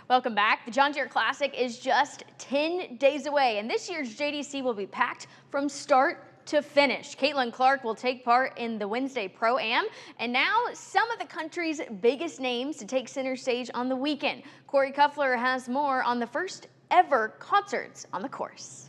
Welcome back. The John Deere Classic is just 10 days away, and this year's JDC will be packed from start to finish. Caitlin Clark will take part in the Wednesday Pro-Am, and now some of the country's biggest names to take center stage on the weekend. Corey Kuffler has more on the first ever concerts on the course.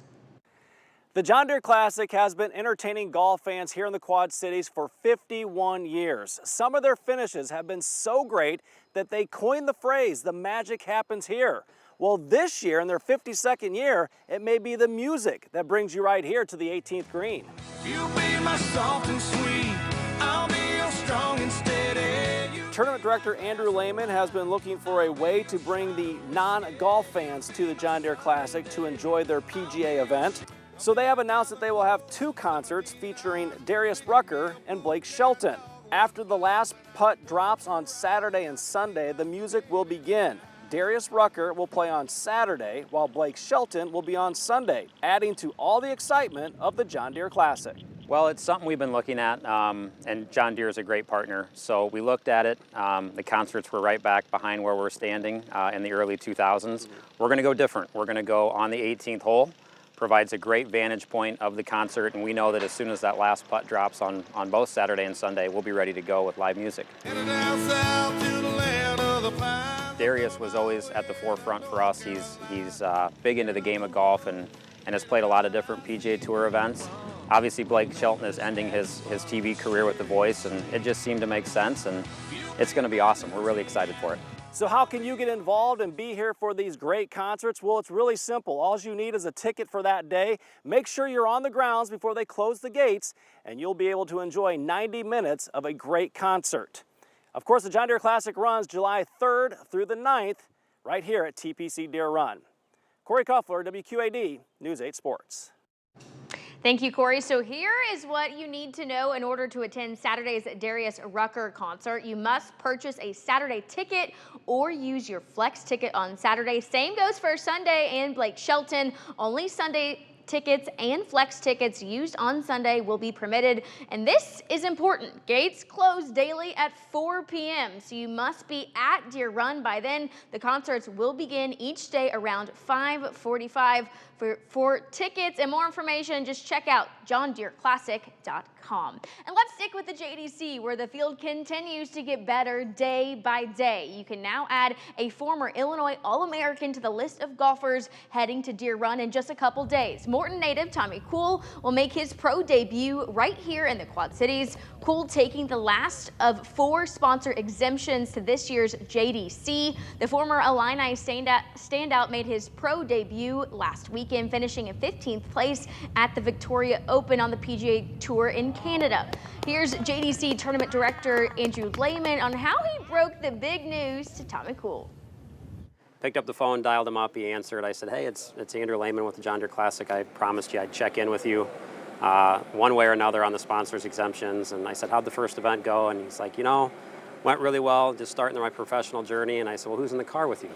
The John Deere Classic has been entertaining golf fans here in the Quad Cities for 51 years. Some of their finishes have been so great that they coined the phrase, "The magic happens here." Well, this year, in their 52nd year, it may be the music that brings you right here to the 18th green. You'll be my soft and sweet. I'll be your strong and steady. Tournament director Andrew Lehman has been looking for a way to bring the non-golf fans to the John Deere Classic to enjoy their PGA event. So they have announced that they will have two concerts featuring Darius Rucker and Blake Shelton. After the last putt drops on Saturday and Sunday, the music will begin. Darius Rucker will play on Saturday, while Blake Shelton will be on Sunday, adding to all the excitement of the John Deere Classic. Well, it's something we've been looking at, and John Deere is a great partner. So we looked at it. The concerts were right back behind where we're standing in the early 2000s. We're going to go different. We're going to go on the 18th hole. Provides a great vantage point of the concert, and we know that as soon as that last putt drops on both Saturday and Sunday, we'll be ready to go with live music. Darius was always at the forefront for us. He's big into the game of golf and has played a lot of different PGA Tour events. Obviously, Blake Shelton is ending his TV career with The Voice, and it just seemed to make sense, and it's going to be awesome. We're really excited for it. So how can you get involved and be here for these great concerts? Well, it's really simple. All you need is a ticket for that day. Make sure you're on the grounds before they close the gates, and you'll be able to enjoy 90 minutes of a great concert. Of course, the John Deere Classic runs July 3rd through the 9th right here at TPC Deere Run. Corey Kuffler, WQAD News 8 Sports. Thank you, Corey. So here is what you need to know in order to attend Saturday's Darius Rucker concert. You must purchase a Saturday ticket or use your flex ticket on Saturday. Same goes for Sunday and Blake Shelton. Only Sunday tickets and flex tickets used on Sunday will be permitted. And this is important. Gates close daily at 4 p.m. So you must be at Deere Run by then. The concerts will begin each day around 5:45. For tickets and more information, just check out john-deere-classic.com. And let's stick with the JDC, where the field continues to get better day by day. You can now add a former Illinois All-American to the list of golfers heading to Deere Run in just a couple days. Morton native Tommy Kuhl will make his pro debut right here in the Quad Cities. Kuhl taking the last of 4 sponsor exemptions to this year's JDC. The former Illini standout made his pro debut last weekend, finishing in 15th place at the Victoria Open on the PGA Tour in Canada. Here's JDC Tournament Director Andrew Lehman on how he broke the big news to Tommy Kuhl. Picked up the phone, dialed him up, he answered. I said, hey, it's Andrew Lehman with the John Deere Classic. I promised you I'd check in with you one way or another on the sponsors exemptions. And I said, how'd the first event go? And he's like, went really well, just starting my professional journey. And I said, well, who's in the car with you?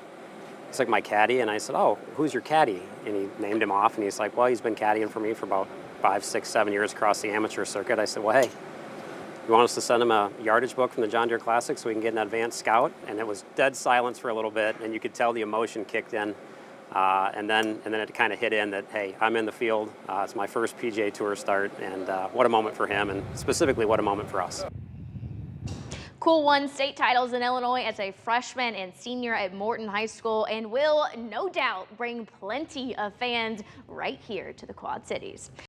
He's like, my caddy. And I said, oh, who's your caddy? And he named him off, and he's like, well, he's been caddying for me for about 5, 6, 7 years across the amateur circuit. I said, well, hey, you want us to send him a yardage book from the John Deere Classic so we can get an advanced scout? And it was dead silence for a little bit, and you could tell the emotion kicked in. And then it kind of hit in that, hey, I'm in the field. It's my first PGA Tour start, and what a moment for him, and specifically what a moment for us. Kuhl won state titles in Illinois as a freshman and senior at Morton High School and will no doubt bring plenty of fans right here to the Quad Cities.